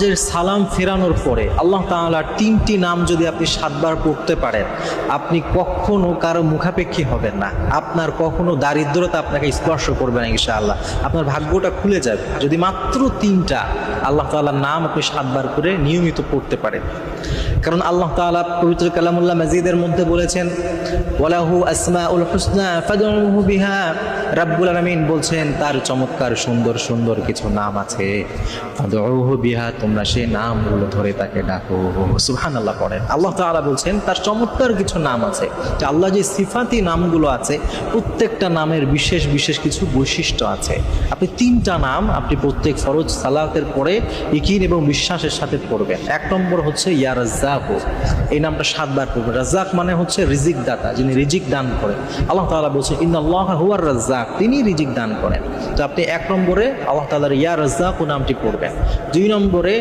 নামাজের সালাম ফেরানোর পরে আল্লাহ তাআলার 3টি নাম যদি আপনি 7 বার পড়তে পারেন, আপনি কখনো কারো মুখাপেক্ষী হবেন না, আপনার কখনো দারিদ্রতা আপনাকে স্পর্শ করবে না ইনশাআল্লাহ। আপনার ভাগ্যটা খুলে যাবে যদি মাত্র 3টা আল্লাহ তাআলার নাম আপনি 7 বার করে নিয়মিত পড়তে পারেন। কারণ আল্লাহ তাআলা পবিত্র কালামুল্লাহ মাজিদের মধ্যে বলেছেন, ওয়ালাহু আসমাউল হুসনা ফাদউহু বিহা। রাব্বুল আলামিন বলছেন তার চমৎকার সুন্দর সুন্দর কিছু নাম আছে, ফাদউহু বিহা, তোমরা সেই নামগুলো ধরে তাকে ডাকো। সুবহানাল্লাহ পড়েন। আল্লাহ তাআলা বলছেন তার চমৎকার কিছু নাম আছে, যে আল্লাহ যে সিফাতি নামগুলো আছে প্রত্যেকটা নামের বিশেষ বিশেষ কিছু বৈশিষ্ট্য আছে। আপনি 3টা নাম আপনি প্রত্যেক ফরজ সালাতের পরে ইকিন এবং বিশ্বাসের সাথে পড়বেন। 1 নম্বর হচ্ছে ইয়া রাজ্জাক, এই নামটা 7 বার পড়বেন। রাজ্জাক মানে হচ্ছে রিজিক দাতা, যিনি রিজিক দান করেন। আল্লাহ তাআলা বলছেন ইন্নাল্লাহা হুয়ার রাজ্জাক, তিনি রিজিক দান করেন। তো আপনি 1 নম্বরে আল্লাহ তাআলার ইয়া রাজ্জাক নামটি পড়বেন। 2 নম্বরে